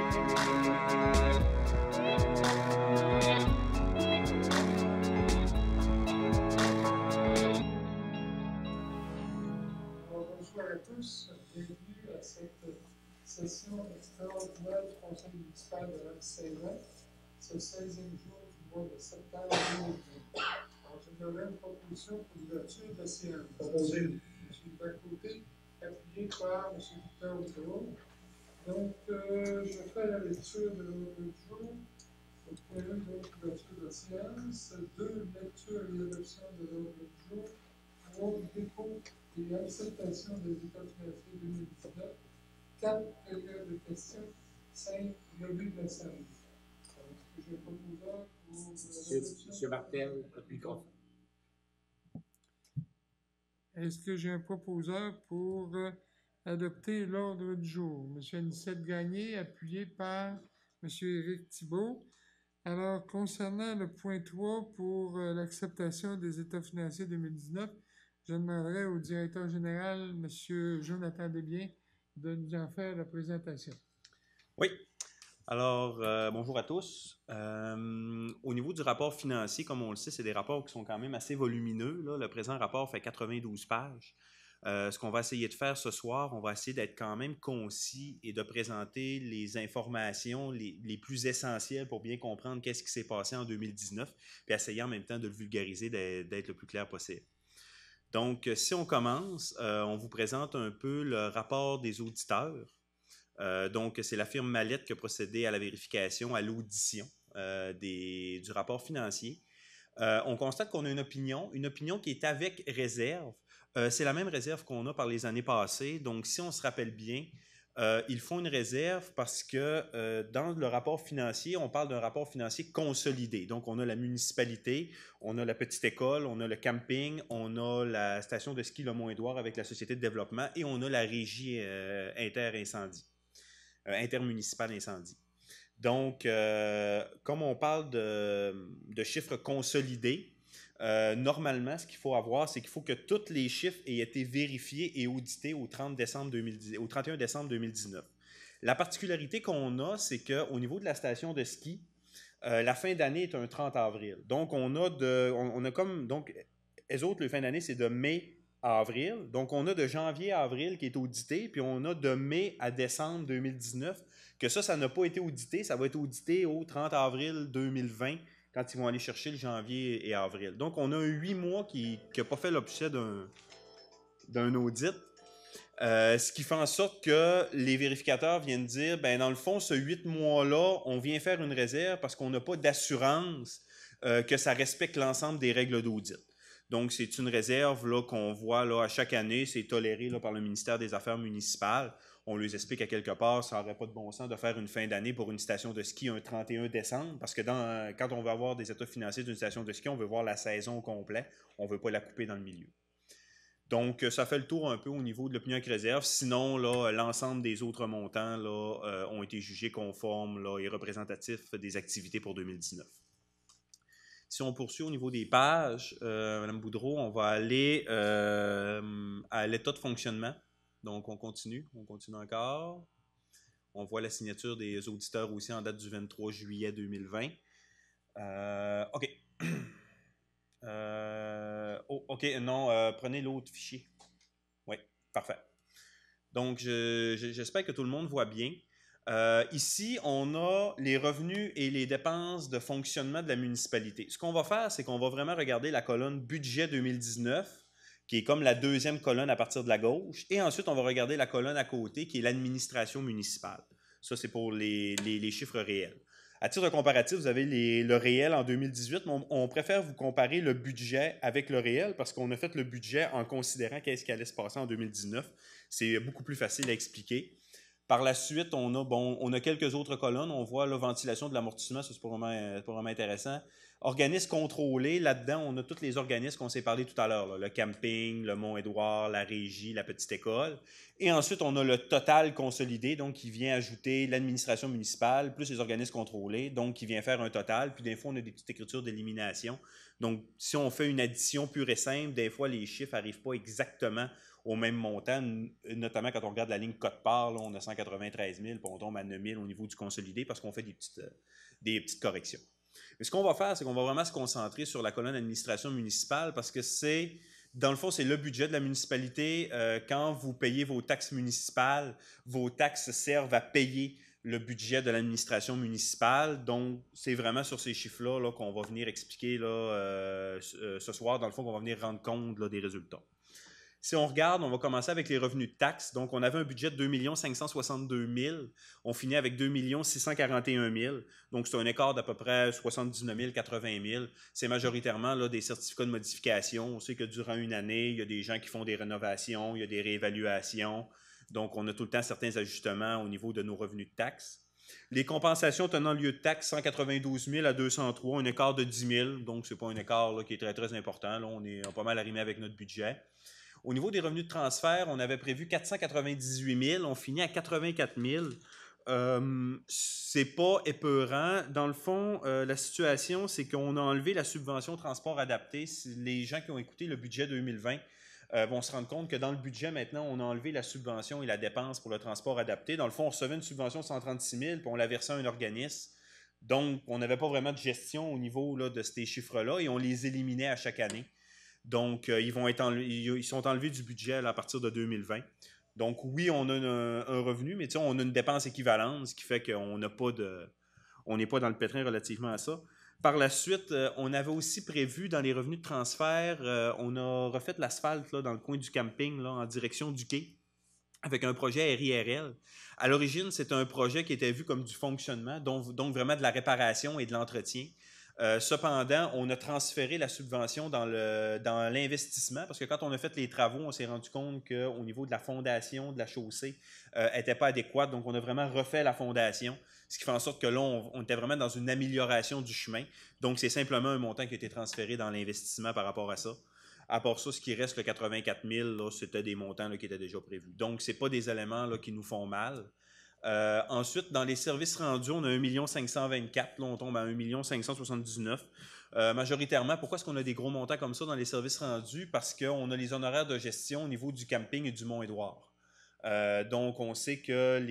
Bonjour à tous, bienvenue à cette session extraordinaire du Conseil municipal de l'Anse-Saint-Jean, ce 16e jour du mois de septembre 2020. Alors, je donnerai une proposition pour l'ouverture de la séance. Proposé. M. Bacôté, appuyé par M. Victor Hugo. Donc, je fais la lecture de l'ordre du jour. Donc, l'ouverture de la séance, 2, lecture et adoption de l'ordre du jour, 3, dépôt et acceptation des états financiers 2019, 4, période de questions, 5, revue de la séance. Est-ce que j'ai un proposeur pour M. Martel, votre microphone. Est-ce que j'ai un proposeur pour adopter l'ordre du jour? M. Anicette Gagné, appuyé par M. Éric Thibault. Alors, concernant le point 3 pour l'acceptation des états financiers 2019, je demanderai au directeur général, M. Jonathan Desbiens, de nous en faire la présentation. Oui. Alors, bonjour à tous. Au niveau du rapport financier, comme on le sait, c'est des rapports qui sont quand même assez volumineux. Là. Le présent rapport fait 92 pages. Ce qu'on va essayer de faire ce soir, on va essayer d'être quand même concis et de présenter les informations les plus essentielles pour bien comprendre qu'est-ce qui s'est passé en 2019, puis essayer en même temps de le vulgariser, d'être le plus clair possible. Donc, si on commence, on vous présente un peu le rapport des auditeurs. Donc, c'est la firme Mallette qui a procédé à la vérification, à l'audition du rapport financier. On constate qu'on a une opinion qui est avec réserve. C'est la même réserve qu'on a par les années passées. Donc, si on se rappelle bien, ils font une réserve parce que dans le rapport financier, on parle d'un rapport financier consolidé. Donc, on a la municipalité, on a la petite école, on a le camping, on a la station de ski Le Mont-Édouard avec la société de développement et on a la régie intermunicipale incendie. Donc, comme on parle de chiffres consolidés, normalement, ce qu'il faut avoir, c'est qu'il faut que tous les chiffres aient été vérifiés et audités au 31 décembre 2019. La particularité qu'on a, c'est qu'au niveau de la station de ski, la fin d'année est un 30 avril. Donc, les autres, le fin d'année, c'est de mai à avril. Donc, on a de janvier à avril qui est audité, puis on a de mai à décembre 2019, que ça n'a pas été audité. Ça va être audité au 30 avril 2020, quand ils vont aller chercher le janvier et avril. Donc, on a 8 mois qui n'a pas fait l'objet d'un audit. Ce qui fait en sorte que les vérificateurs viennent dire, ben dans le fond, ce 8 mois-là, on vient faire une réserve parce qu'on n'a pas d'assurance que ça respecte l'ensemble des règles d'audit. Donc, c'est une réserve là, qu'on voit là, à chaque année, c'est toléré là, par le ministère des Affaires municipales. On leur explique à quelque part, ça n'aurait pas de bon sens de faire une fin d'année pour une station de ski un 31 décembre, parce que quand on veut avoir des états financiers d'une station de ski, on veut voir la saison au complet, on ne veut pas la couper dans le milieu. Donc, ça fait le tour un peu au niveau de l'opinion avec réserve. Sinon, là, l'ensemble des autres montants là, ont été jugés conformes là, et représentatifs des activités pour 2019. Si on poursuit au niveau des pages, Mme Boudreau, on va aller à l'état de fonctionnement. Donc, on continue encore. On voit la signature des auditeurs aussi en date du 23 juillet 2020. OK. Prenez l'autre fichier. Oui, parfait. Donc, j'espère que tout le monde voit bien. Ici, on a les revenus et les dépenses de fonctionnement de la municipalité. Ce qu'on va faire, c'est qu'on va vraiment regarder la colonne budget 2019, qui est comme la deuxième colonne à partir de la gauche, et ensuite, on va regarder la colonne à côté, qui est l'administration municipale. Ça, c'est pour les chiffres réels. À titre de comparatif, vous avez le réel en 2018, mais on préfère vous comparer le budget avec le réel parce qu'on a fait le budget en considérant qu'est-ce qui allait se passer en 2019. C'est beaucoup plus facile à expliquer. Par la suite, on a quelques autres colonnes. On voit la ventilation de l'amortissement, ça c'est pas vraiment intéressant. Organismes contrôlés, là-dedans, on a tous les organismes qu'on s'est parlé tout à l'heure. Là, le camping, le Mont-Édouard, la régie, la petite école. Et ensuite, on a le total consolidé, donc qui vient ajouter l'administration municipale, plus les organismes contrôlés, donc qui vient faire un total. Puis des fois, on a des petites écritures d'élimination. Donc, si on fait une addition pure et simple, des fois, les chiffres n'arrivent pas exactement au même montant, notamment quand on regarde la ligne cote-part, on a 193 000, puis on tombe à 9 000 au niveau du consolidé parce qu'on fait des petites corrections. Mais ce qu'on va faire, c'est qu'on va vraiment se concentrer sur la colonne administration municipale parce que c'est, dans le fond, c'est le budget de la municipalité. Quand vous payez vos taxes municipales, vos taxes servent à payer le budget de l'administration municipale. Donc, c'est vraiment sur ces chiffres-là là, qu'on va venir expliquer là, ce soir, dans le fond, qu'on va venir rendre compte là, des résultats. Si on regarde, on va commencer avec les revenus de taxes. Donc, on avait un budget de 2 562 000. On finit avec 2 641 000. Donc, c'est un écart d'à peu près 79 000, 80 000. C'est majoritairement là, des certificats de modification. On sait que durant une année, il y a des gens qui font des rénovations, il y a des réévaluations. Donc, on a tout le temps certains ajustements au niveau de nos revenus de taxes. Les compensations tenant lieu de taxes, 192 000 à 203, un écart de 10 000. Donc, ce n'est pas un écart là, qui est très, très important. Là, on est pas mal arrimé avec notre budget. Au niveau des revenus de transfert, on avait prévu 498 000, on finit à 84 000. C'est pas épeurant. Dans le fond, la situation, c'est qu'on a enlevé la subvention transport adapté. Les gens qui ont écouté le budget 2020 vont se rendre compte que dans le budget, maintenant, on a enlevé la subvention et la dépense pour le transport adapté. Dans le fond, on recevait une subvention de 136 000, puis on la versait à un organisme. Donc, on n'avait pas vraiment de gestion au niveau là, de ces chiffres-là et on les éliminait à chaque année. Donc, ils sont enlevés du budget là, à partir de 2020. Donc, oui, on a un revenu, mais on a une dépense équivalente, ce qui fait qu'on n'a pas de, on n'est pas dans le pétrin relativement à ça. Par la suite, on avait aussi prévu dans les revenus de transfert, on a refait l'asphalte là, dans le coin du camping là, en direction du quai avec un projet RIRL. À l'origine, c'est un projet qui était vu comme du fonctionnement, donc vraiment de la réparation et de l'entretien. Cependant, on a transféré la subvention dans l'investissement parce que quand on a fait les travaux, on s'est rendu compte qu'au niveau de la fondation de la chaussée, n'était pas adéquate. Donc, on a vraiment refait la fondation, ce qui fait en sorte que là, on était vraiment dans une amélioration du chemin. Donc, c'est simplement un montant qui a été transféré dans l'investissement par rapport à ça. À part ça, ce qui reste, le 84 000, là, c'était des montants là, qui étaient déjà prévus. Donc, ce n'est pas des éléments là, qui nous font mal. Ensuite, dans les services rendus, on a 1 524 000, là, on tombe à 1 579 000. Majoritairement, pourquoi est-ce qu'on a des gros montants comme ça dans les services rendus? Parce qu'on a les honoraires de gestion au niveau du camping et du Mont-Édouard. Donc, on sait que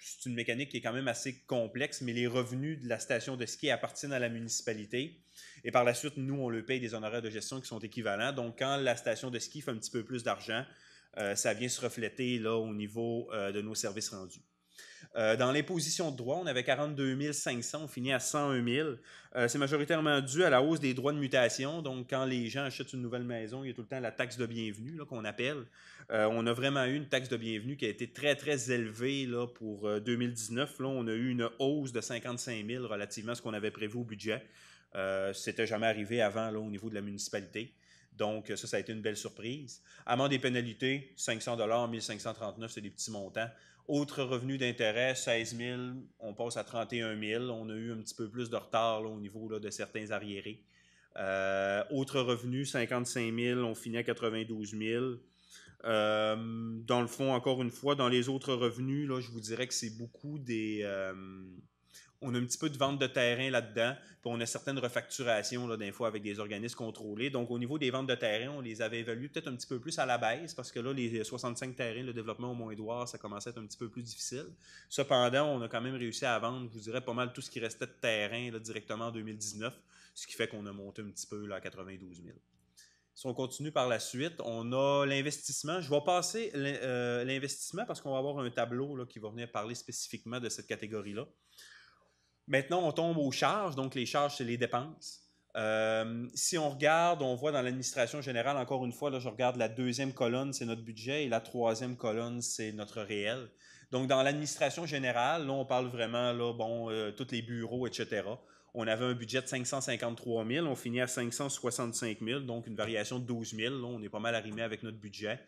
c'est une mécanique qui est quand même assez complexe, mais les revenus de la station de ski appartiennent à la municipalité. Et par la suite, nous, on le paye des honoraires de gestion qui sont équivalents. Donc, quand la station de ski fait un petit peu plus d'argent, ça vient se refléter là, au niveau de nos services rendus. Dans l'imposition de droits, on avait 42 500, on finit à 101 000. C'est majoritairement dû à la hausse des droits de mutation. Donc, quand les gens achètent une nouvelle maison, il y a tout le temps la taxe de bienvenue là, qu'on appelle. On a vraiment eu une taxe de bienvenue qui a été très, très élevée là, pour 2019. Là, on a eu une hausse de 55 000 relativement à ce qu'on avait prévu au budget. C'était jamais arrivé avant là, au niveau de la municipalité. Donc, ça a été une belle surprise. Amende et pénalités, 500 $, 1539, c'est des petits montants. Autres revenus d'intérêt, 16 000, on passe à 31 000. On a eu un petit peu plus de retard là, au niveau là, de certains arriérés. Autres revenus, 55 000, on finit à 92 000. Dans le fond, encore une fois, dans les autres revenus, là, je vous dirais que c'est beaucoup des... on a un petit peu de vente de terrain là-dedans, puis on a certaines refacturations, là, des fois, avec des organismes contrôlés. Donc, au niveau des ventes de terrain, on les avait évaluées peut-être un petit peu plus à la baisse, parce que là, les 65 terrains, le développement au Mont-Édouard, ça commençait à être un petit peu plus difficile. Cependant, on a quand même réussi à vendre, je vous dirais, pas mal tout ce qui restait de terrain là, directement en 2019, ce qui fait qu'on a monté un petit peu là, à 92 000. Si on continue par la suite, on a l'investissement. Je vais passer l'investissement parce qu'on va avoir un tableau là, qui va venir parler spécifiquement de cette catégorie-là. Maintenant, on tombe aux charges. Donc, les charges, c'est les dépenses. Si on regarde, on voit dans l'administration générale, encore une fois, là, je regarde la deuxième colonne, c'est notre budget, et la troisième colonne, c'est notre réel. Donc, dans l'administration générale, là, on parle vraiment, là, tous les bureaux, etc. On avait un budget de 553 000, on finit à 565 000, donc une variation de 12 000. Là, on est pas mal arrimé avec notre budget.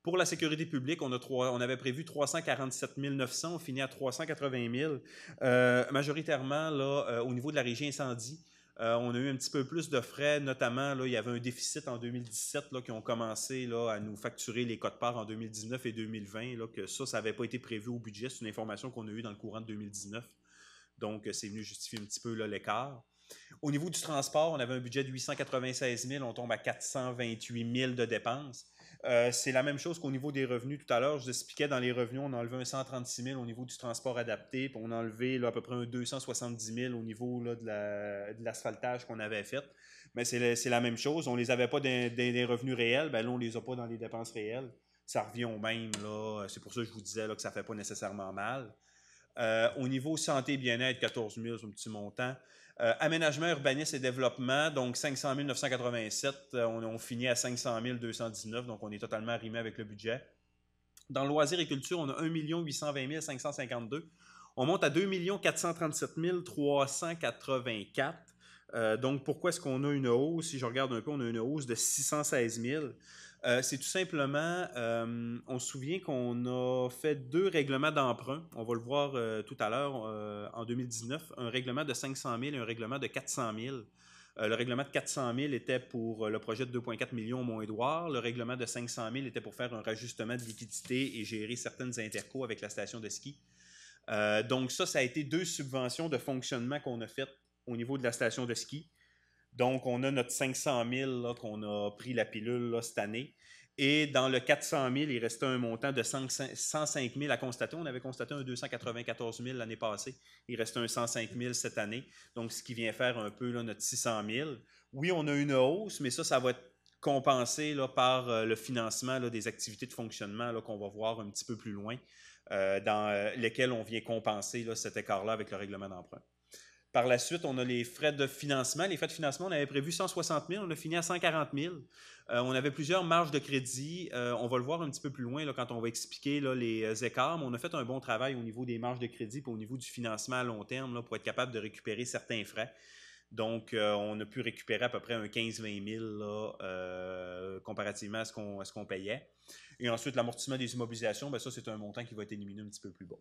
Pour la sécurité publique, on avait prévu 347 900, on finit à 380 000. Majoritairement, là, au niveau de la régie incendie, on a eu un petit peu plus de frais, notamment, là, il y avait un déficit en 2017 là, qui ont commencé là, à nous facturer les quotes-parts en 2019 et 2020, là, que ça n'avait pas été prévu au budget. C'est une information qu'on a eue dans le courant de 2019. Donc, c'est venu justifier un petit peu l'écart. Au niveau du transport, on avait un budget de 896 000, on tombe à 428 000 de dépenses. C'est la même chose qu'au niveau des revenus tout à l'heure. Je vous expliquais, dans les revenus, on a enlevé un 136 000 au niveau du transport adapté, puis on a enlevé là, à peu près un 270 000 au niveau là, de l'asphaltage qu'on avait fait. Mais c'est la même chose. On ne les avait pas dans des revenus réels, ben là, on ne les a pas dans les dépenses réelles. Ça revient au même. Là. C'est pour ça que je vous disais là, que ça ne fait pas nécessairement mal. Au niveau santé et bien-être, 14 000, c'est un petit montant. Aménagement, urbanisme et développement, donc 500 987, on finit à 500 219, donc on est totalement arrimé avec le budget. Dans loisirs et culture, on a 1 820 552. On monte à 2 437 384. Donc, pourquoi est-ce qu'on a une hausse? Si je regarde un peu, on a une hausse de 616 000. C'est tout simplement, on se souvient qu'on a fait 2 règlements d'emprunt. On va le voir tout à l'heure en 2019. Un règlement de 500 000 et un règlement de 400 000. Le règlement de 400 000 était pour le projet de 2,4 millions au Mont-Édouard. Le règlement de 500 000 était pour faire un rajustement de liquidité et gérer certaines intercos avec la station de ski. Donc ça a été 2 subventions de fonctionnement qu'on a faites au niveau de la station de ski. Donc, on a notre 500 000 là, qu'on a pris la pilule là, cette année. Et dans le 400 000, il restait un montant de 105 000 à constater. On avait constaté un 294 000 l'année passée. Il reste un 105 000 cette année. Donc, ce qui vient faire un peu là, notre 600 000. Oui, on a une hausse, mais ça va être compensé là, par le financement là, des activités de fonctionnement là, qu'on va voir un petit peu plus loin, dans lesquelles on vient compenser là, cet écart-là avec le règlement d'emprunt. Par la suite, on a les frais de financement. Les frais de financement, on avait prévu 160 000, on a fini à 140 000. On avait plusieurs marges de crédit. On va le voir un petit peu plus loin là, quand on va expliquer là, les écarts, mais on a fait un bon travail au niveau des marges de crédit et au niveau du financement à long terme là, pour être capable de récupérer certains frais. Donc, on a pu récupérer à peu près un 15-20 000 là, comparativement à ce qu'on payait. Et ensuite, l'amortissement des immobilisations, ben ça, c'est un montant qui va être éliminé un petit peu plus bas.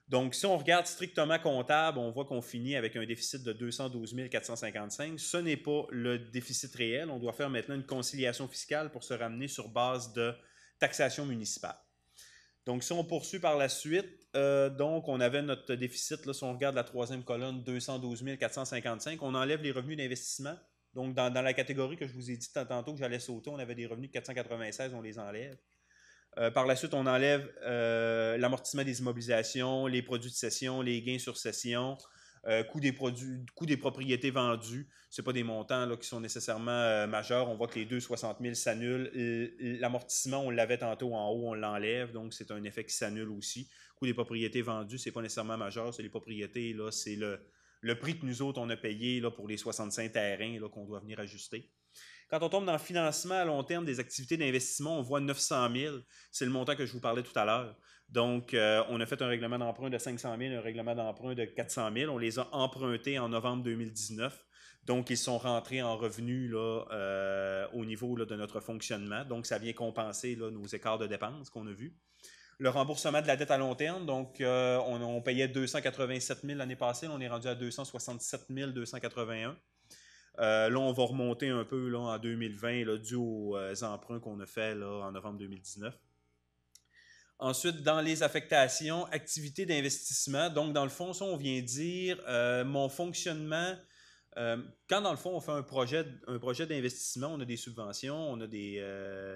Donc, si on regarde strictement comptable, on voit qu'on finit avec un déficit de 212 455. Ce n'est pas le déficit réel. On doit faire maintenant une conciliation fiscale pour se ramener sur base de taxation municipale. Donc, si on poursuit par la suite, donc on avait notre déficit, là, si on regarde la troisième colonne, 212 455, on enlève les revenus d'investissement. Donc, dans la catégorie que je vous ai dit tantôt que j'allais sauter, on avait des revenus de 496, on les enlève. Par la suite, on enlève l'amortissement des immobilisations, les produits de cession, les gains sur cession, coût des propriétés vendues. Ce pas des montants là, qui sont nécessairement majeurs. On voit que les 260 000 s'annulent. L'amortissement, on l'avait tantôt en haut, on l'enlève. Donc, c'est un effet qui s'annule aussi. Coût des propriétés vendues, ce n'est pas nécessairement majeur. C'est les propriétés, là, c'est le prix que nous autres, on a payé là, pour les 65 terrains là, qu'on doit venir ajuster. Quand on tombe dans le financement à long terme des activités d'investissement, on voit 900 000. C'est le montant que je vous parlais tout à l'heure. Donc, on a fait un règlement d'emprunt de 500 000, un règlement d'emprunt de 400 000. On les a empruntés en novembre 2019. Donc, ils sont rentrés en revenus là, au niveau là, de notre fonctionnement. Donc, ça vient compenser là, nos écarts de dépenses qu'on a vus. Le remboursement de la dette à long terme, donc on payait 287 000 l'année passée. On est rendu à 267 281. Là, on va remonter un peu là, en 2020 là, dû aux emprunts qu'on a fait là, en novembre 2019. Ensuite, dans les affectations, activités d'investissement. Donc, dans le fond, ça, on vient dire mon fonctionnement. Quand, dans le fond, on fait un projet d'investissement, on a des subventions, on a des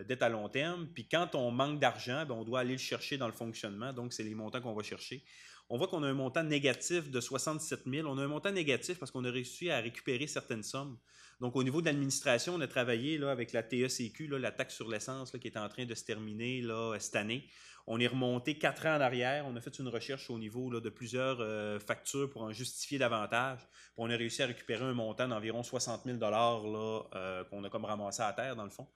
dettes à long terme. Puis, quand on manque d'argent, ben, on doit aller le chercher dans le fonctionnement. Donc, c'est les montants qu'on va chercher. On voit qu'on a un montant négatif de 67 000. On a un montant négatif parce qu'on a réussi à récupérer certaines sommes. Donc, au niveau de l'administration, on a travaillé là, avec la TECQ, là, la taxe sur l'essence, là, qui est en train de se terminer là, cette année. On est remonté 4 ans en arrière. On a fait une recherche au niveau là, de plusieurs factures pour en justifier davantage. Puis on a réussi à récupérer un montant d'environ 60 000 là, qu'on a comme ramassé à terre, dans le fond.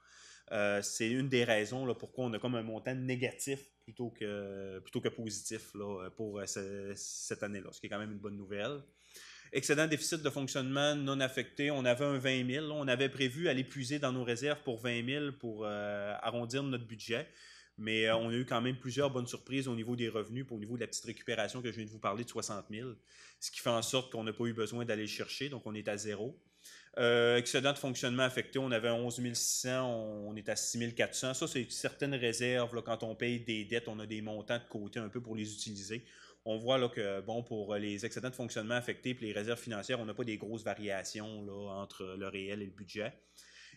C'est une des raisons là, pourquoi on a comme un montant négatif plutôt que positif là, pour cette année-là, ce qui est quand même une bonne nouvelle. Excédent déficit de fonctionnement non affecté, on avait un 20 000. Là, on avait prévu aller puiser dans nos réserves pour 20 000 pour arrondir notre budget. Mais on a eu quand même plusieurs bonnes surprises au niveau des revenus, puis au niveau de la petite récupération que je viens de vous parler de 60 000, ce qui fait en sorte qu'on n'a pas eu besoin d'aller le chercher, donc on est à zéro. Excédent de fonctionnement affecté, on avait 11 600, on est à 6 400. Ça, c'est certaines réserves. Là, quand on paye des dettes, on a des montants de côté un peu pour les utiliser. On voit là, que bon, pour les excédents de fonctionnement affectés et les réserves financières, on n'a pas des grosses variations là, entre le réel et le budget.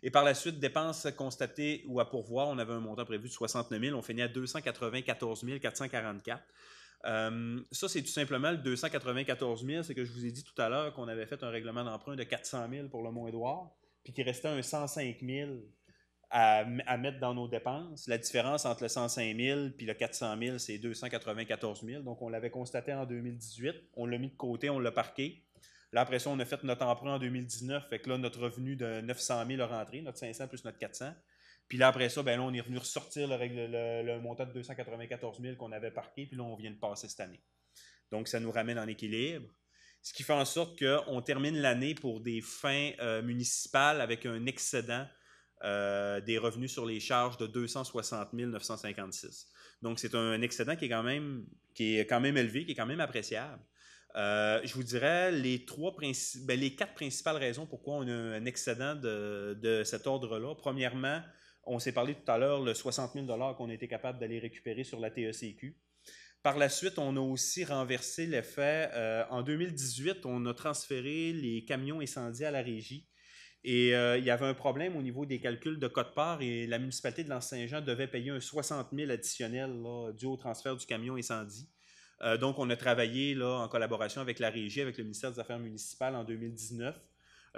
Et par la suite, dépenses constatées ou à pourvoir, on avait un montant prévu de 69 000, on finit à 294 444. Ça, c'est tout simplement le 294 000, c'est que je vous ai dit tout à l'heure qu'on avait fait un règlement d'emprunt de 400 000 pour le Mont-Édouard, puis qu'il restait un 105 000 à mettre dans nos dépenses. La différence entre le 105 000 puis le 400 000, c'est 294 000. Donc, on l'avait constaté en 2018. On l'a mis de côté, on l'a parqué. Là, après ça, on a fait notre emprunt en 2019. Fait que là, notre revenu de 900 000 a rentré, notre 500 plus notre 400. Puis là, après ça, ben là, on est revenu ressortir le montant de 294 000 qu'on avait parqué. Puis là, on vient de passer cette année. Donc, ça nous ramène en équilibre. Ce qui fait en sorte qu'on termine l'année pour des fins municipales avec un excédent des revenus sur les charges de 260 956. Donc, c'est un excédent qui est quand même élevé, qui est quand même appréciable. Je vous dirais les quatre principales raisons pourquoi on a un excédent de cet ordre-là. Premièrement, on s'est parlé tout à l'heure, le 60 000 qu'on a été capable d'aller récupérer sur la TECQ. Par la suite, on a aussi renversé l'effet. En 2018, on a transféré les camions incendiés à la régie. Et il y avait un problème au niveau des calculs de quote-part et la municipalité de L'Anse-Saint-Jean devait payer un 60 000 additionnel là, dû au transfert du camion incendie. Donc, on a travaillé là, en collaboration avec la régie, avec le ministère des Affaires municipales en 2019.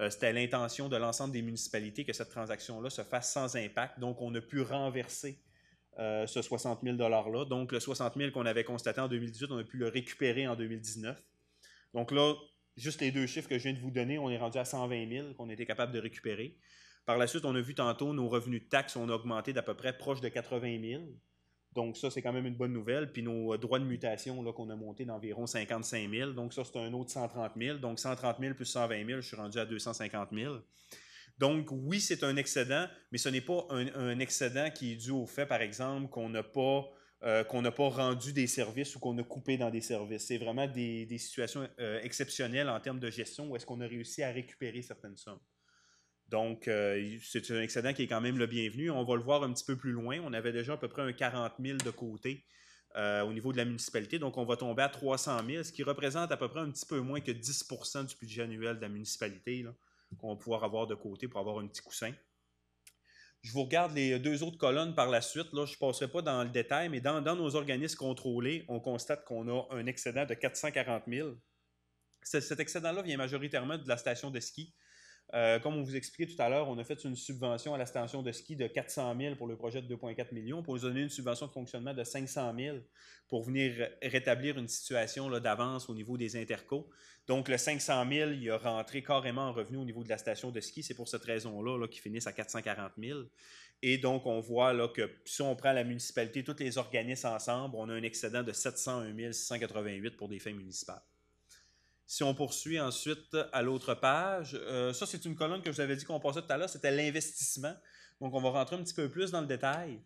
C'était l'intention de l'ensemble des municipalités que cette transaction-là se fasse sans impact. Donc, on a pu renverser ce 60 000 $-là. Donc, le 60 000 qu'on avait constaté en 2018, on a pu le récupérer en 2019. Donc là, juste les deux chiffres que je viens de vous donner, on est rendu à 120 000 qu'on a été capable de récupérer. Par la suite, on a vu tantôt nos revenus de taxes ont augmenté d'à peu près proche de 80 000. Donc ça, c'est quand même une bonne nouvelle. Puis nos droits de mutation là, qu'on a monté d'environ 55 000. Donc ça, c'est un autre 130 000. Donc 130 000 plus 120 000, je suis rendu à 250 000. Donc oui, c'est un excédent, mais ce n'est pas un excédent qui est dû au fait, par exemple, qu'on n'a pas rendu des services ou qu'on a coupé dans des services. C'est vraiment des situations exceptionnelles en termes de gestion où est-ce qu'on a réussi à récupérer certaines sommes. Donc, c'est un excédent qui est quand même le bienvenu. On va le voir un petit peu plus loin. On avait déjà à peu près un 40 000 de côté au niveau de la municipalité. Donc, on va tomber à 300 000, ce qui représente à peu près un petit peu moins que 10 % du budget annuel de la municipalité qu'on va pouvoir avoir de côté pour avoir un petit coussin. Je vous regarde les deux autres colonnes par la suite. Là, je ne passerai pas dans le détail, mais dans nos organismes contrôlés, on constate qu'on a un excédent de 440 000. Cet excédent-là vient majoritairement de la station de ski. Comme on vous expliquait tout à l'heure, on a fait une subvention à la station de ski de 400 000 pour le projet de 2,4 millions, pour nous donner une subvention de fonctionnement de 500 000 pour venir rétablir une situation là, d'avance au niveau des intercos. Donc, le 500 000, il a rentré carrément en revenu au niveau de la station de ski. C'est pour cette raison-là là, qu'ils finissent à 440 000. Et donc, on voit là, que si on prend la municipalité, tous les organismes ensemble, on a un excédent de 701 688 pour des fins municipales. Si on poursuit ensuite à l'autre page, ça c'est une colonne que je vous avais dit qu'on passait tout à l'heure, c'était l'investissement. Donc on va rentrer un petit peu plus dans le détail.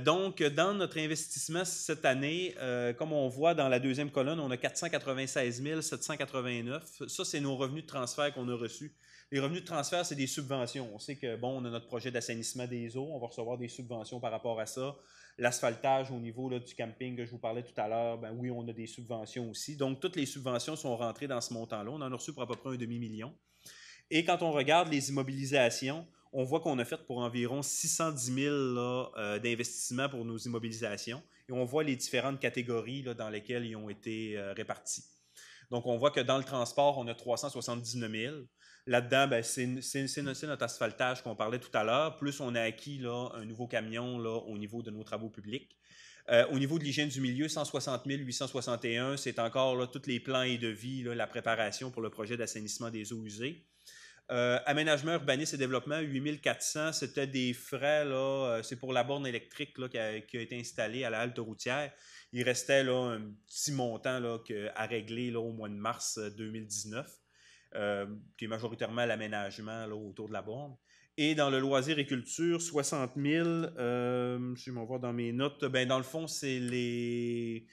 Donc dans notre investissement cette année, comme on voit dans la deuxième colonne, on a 496 789. Ça c'est nos revenus de transfert qu'on a reçus. Les revenus de transfert, c'est des subventions. On sait que, bon, on a notre projet d'assainissement des eaux, on va recevoir des subventions par rapport à ça. L'asphaltage au niveau là, du camping que je vous parlais tout à l'heure, ben oui, on a des subventions aussi. Donc, toutes les subventions sont rentrées dans ce montant-là. On en a reçu pour à peu près un demi-million. Et quand on regarde les immobilisations, on voit qu'on a fait pour environ 610 000 d'investissement pour nos immobilisations. Et on voit les différentes catégories là, dans lesquelles ils ont été répartis. Donc, on voit que dans le transport, on a 379 000. Là-dedans, ben, c'est notre asphaltage qu'on parlait tout à l'heure. Plus on a acquis là, un nouveau camion là, au niveau de nos travaux publics. Au niveau de l'hygiène du milieu, 160 861, c'est encore là, tous les plans et devis, là, la préparation pour le projet d'assainissement des eaux usées. Aménagement, urbanisme et développement, 8 400, c'était des frais, là, c'est pour la borne électrique là, qui a été installée à la halte routière. Il restait là, un petit montant là, à régler là, au mois de mars 2019. Qui est majoritairement l'aménagement là, autour de la borne. Et dans le loisir et culture, 60 000, si je m'en vois dans mes notes, ben, dans le fond, c'est les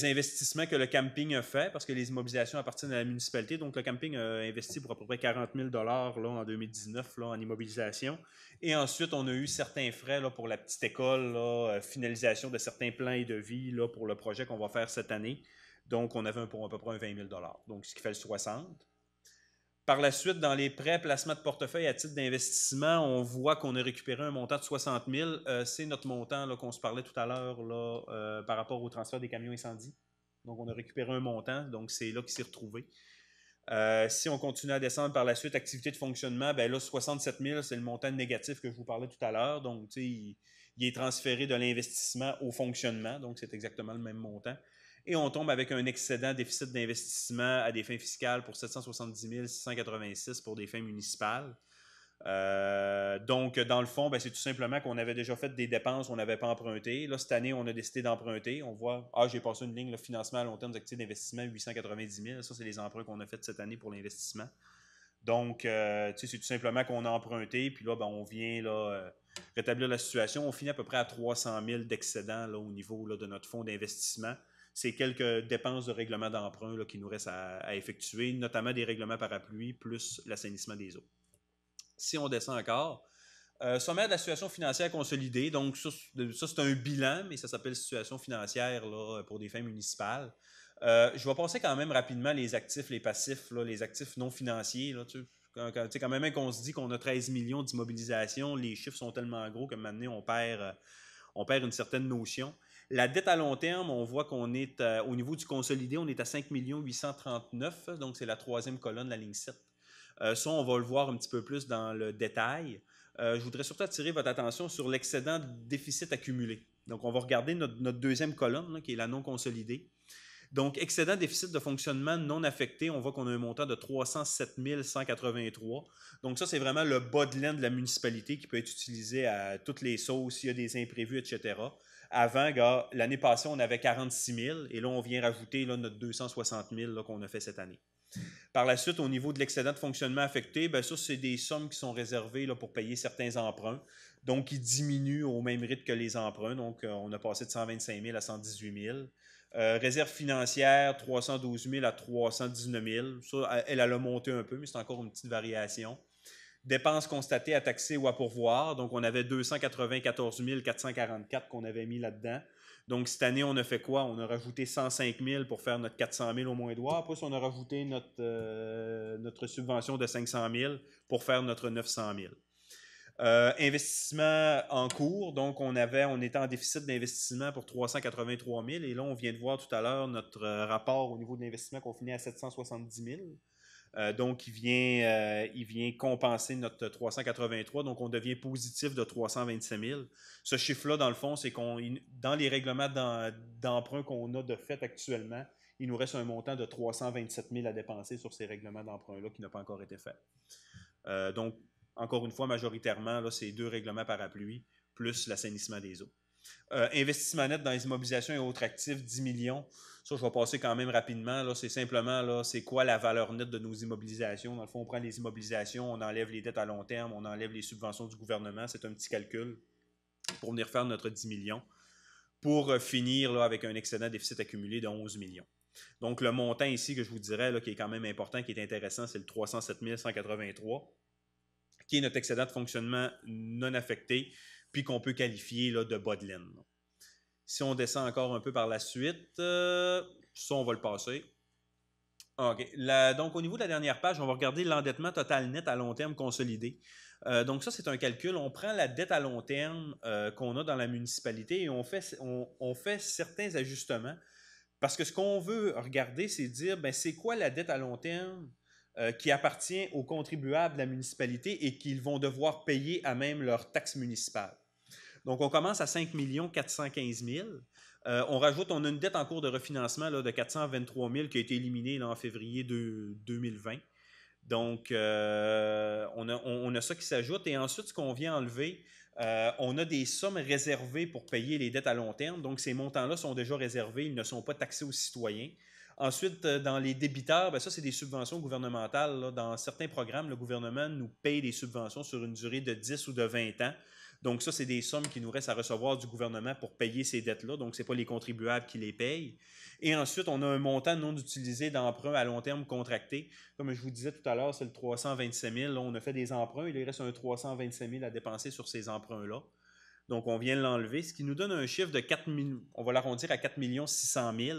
investissements que le camping a fait, parce que les immobilisations appartiennent à la municipalité. Donc, le camping a investi pour à peu près 40 000 là, en 2019 là, en immobilisation. Et ensuite, on a eu certains frais là, pour la petite école, là, finalisation de certains plans et devis là, pour le projet qu'on va faire cette année. Donc, on avait pour à peu près un 20 000 $. Donc, ce qui fait le 60. Par la suite, dans les prêts, placements de portefeuille à titre d'investissement, on voit qu'on a récupéré un montant de 60 000. C'est notre montant qu'on se parlait tout à l'heure par rapport au transfert des camions incendies. Donc, on a récupéré un montant, donc c'est là qu'il s'est retrouvé. Si on continue à descendre par la suite, activité de fonctionnement, ben là, 67 000, c'est le montant négatif que je vous parlais tout à l'heure. Donc, tu sais, il est transféré de l'investissement au fonctionnement, donc c'est exactement le même montant. Et on tombe avec un excédent déficit d'investissement à des fins fiscales pour 770 686 pour des fins municipales. Donc, dans le fond, ben, c'est tout simplement qu'on avait déjà fait des dépenses, on n'avait pas emprunté. Là, cette année, on a décidé d'emprunter. On voit, j'ai passé une ligne, le financement à long terme d'actifs d'investissement, 890 000. Ça, c'est les emprunts qu'on a fait cette année pour l'investissement. Donc, c'est tout simplement qu'on a emprunté, puis là, ben, on vient rétablir la situation. On finit à peu près à 300 000 d'excédent au niveau de notre fonds d'investissement. C'est quelques dépenses de règlement d'emprunt qui nous restent à effectuer, notamment des règlements parapluies plus l'assainissement des eaux. Si on descend encore, sommaire de la situation financière consolidée. Donc, ça c'est un bilan, mais ça s'appelle situation financière pour des fins municipales. Je vais passer quand même rapidement les actifs, les passifs, les actifs non financiers. Quand même qu'on se dit qu'on a 13 millions d'immobilisation, les chiffres sont tellement gros que maintenant on perd une certaine notion. La dette à long terme, on voit qu'on est au niveau du consolidé, on est à 5 839 000, donc c'est la troisième colonne, la ligne 7. Ça, on va le voir un petit peu plus dans le détail. Je voudrais surtout attirer votre attention sur l'excédent de déficit accumulé. Donc, on va regarder notre deuxième colonne, qui est la non consolidée. Donc, excédent déficit de fonctionnement non affecté, on voit qu'on a un montant de 307 183. Donc, ça, c'est vraiment le bas de laine de la municipalité qui peut être utilisé à toutes les sauces, s'il y a des imprévus, etc. Avant, l'année passée, on avait 46 000 et là, on vient rajouter notre 260 000 qu'on a fait cette année. Par la suite, au niveau de l'excédent de fonctionnement affecté, bien ça, c'est des sommes qui sont réservées pour payer certains emprunts. Donc, qui diminuent au même rythme que les emprunts. Donc, on a passé de 125 000 à 118 000. Réserve financière, 312 000 à 319 000. Ça, elle a monté un peu, mais c'est encore une petite variation. Dépenses constatées à taxer ou à pourvoir. Donc, on avait 294 444 qu'on avait mis là-dedans. Donc, cette année, on a fait quoi? On a rajouté 105 000 pour faire notre 400 000 au moins droit. Plus, on a rajouté notre subvention de 500 000 pour faire notre 900 000. Investissement en cours. Donc, on était en déficit d'investissement pour 383 000. Et là, on vient de voir tout à l'heure notre rapport au niveau de l'investissement qu'on finit à 770 000. Donc, il vient compenser notre 383. Donc, on devient positif de 327 000. Ce chiffre-là, dans le fond, c'est dans les règlements d'emprunt qu'on a de fait actuellement, il nous reste un montant de 327 000 à dépenser sur ces règlements d'emprunt-là qui n'a pas encore été fait. Donc, encore une fois, majoritairement, là, c'est 2 règlements parapluies plus l'assainissement des eaux. Investissement net dans les immobilisations et autres actifs, 10 millions. Ça, je vais passer quand même rapidement. Là, c'est simplement, c'est quoi la valeur nette de nos immobilisations. Dans le fond, on prend les immobilisations, on enlève les dettes à long terme, on enlève les subventions du gouvernement. C'est un petit calcul pour venir faire notre 10 millions pour finir avec un excédent déficit accumulé de 11 millions. Donc, le montant ici que je vous dirais, qui est quand même important, qui est intéressant, c'est le 307 183, qui est notre excédent de fonctionnement non affecté, puis qu'on peut qualifier de bas de laine. Si on descend encore un peu par la suite, ça, on va le passer. OK. Donc, au niveau de la dernière page, on va regarder l'endettement total net à long terme consolidé. Donc, ça, c'est un calcul. On prend la dette à long terme qu'on a dans la municipalité et on fait certains ajustements. Parce que ce qu'on veut regarder, c'est dire, c'est quoi la dette à long terme qui appartient aux contribuables de la municipalité et qu'ils vont devoir payer à même leur taxe municipale. Donc, on commence à 5 415 000. On a une dette en cours de refinancement de 423 000 qui a été éliminée en février 2020. Donc, on a ça qui s'ajoute. Et ensuite, ce qu'on vient enlever, on a des sommes réservées pour payer les dettes à long terme. Donc, ces montants-là sont déjà réservés. Ils ne sont pas taxés aux citoyens. Ensuite, dans les débiteurs, ça, c'est des subventions gouvernementales. Là. Dans certains programmes, le gouvernement nous paye des subventions sur une durée de 10 ou de 20 ans. Donc, ça, c'est des sommes qui nous restent à recevoir du gouvernement pour payer ces dettes-là. Donc, ce n'est pas les contribuables qui les payent. Et ensuite, on a un montant non utilisé d'emprunt à long terme contracté. Comme je vous disais tout à l'heure, c'est le 327 000. Là, on a fait des emprunts. Il reste un 327 000 à dépenser sur ces emprunts-là. Donc, on vient l'enlever, ce qui nous donne un chiffre de 4 000, on va l'arrondir à 4 600 000.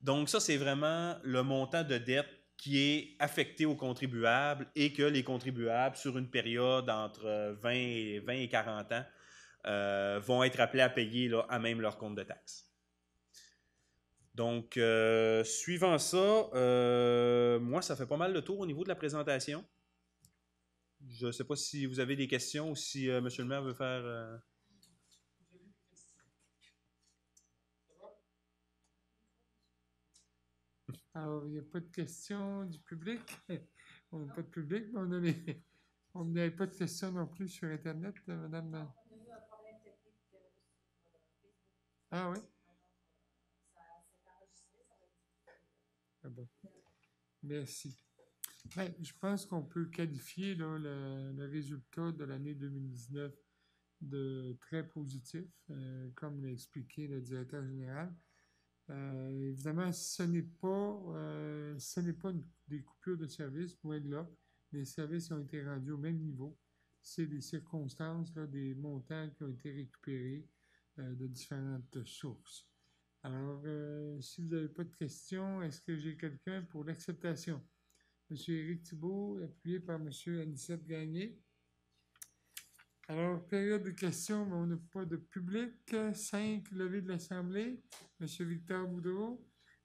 Donc, ça, c'est vraiment le montant de dette qui est affecté aux contribuables et que les contribuables, sur une période entre 20 et 40 ans, vont être appelés à payer là, à même leur compte de taxes. Donc, suivant ça, moi, ça fait pas mal le tour au niveau de la présentation. Je ne sais pas si vous avez des questions ou si M. le maire veut faire... Alors, il n'y a pas de questions du public. On n'a pas de public, mais on n'avait pas de questions non plus sur Internet, madame. On a eu un problème technique sur Facebook. Ah oui? Ça s'est enregistré, ça va être difficile. Ah bon. Merci. Ben, je pense qu'on peut qualifier là, le résultat de l'année 2019 de très positif, comme l'a expliqué le directeur général. Évidemment, ce n'est pas des coupures de services, loin de là. Les services ont été rendus au même niveau. C'est des circonstances, là, des montants qui ont été récupérés de différentes sources. Alors, si vous n'avez pas de questions, est-ce que j'ai quelqu'un pour l'acceptation? M. Éric Thibault, appuyé par M. Anicette Gagné. Alors, période de questions, mais on n'a pas de public. 5, levée de l'Assemblée. M. Victor Boudreau,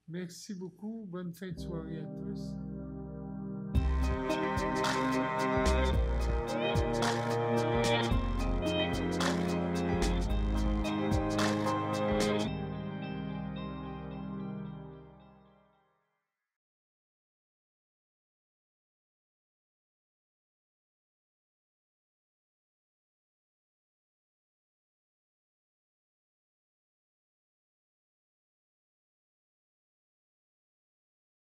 merci beaucoup. Bonne fin de soirée à tous.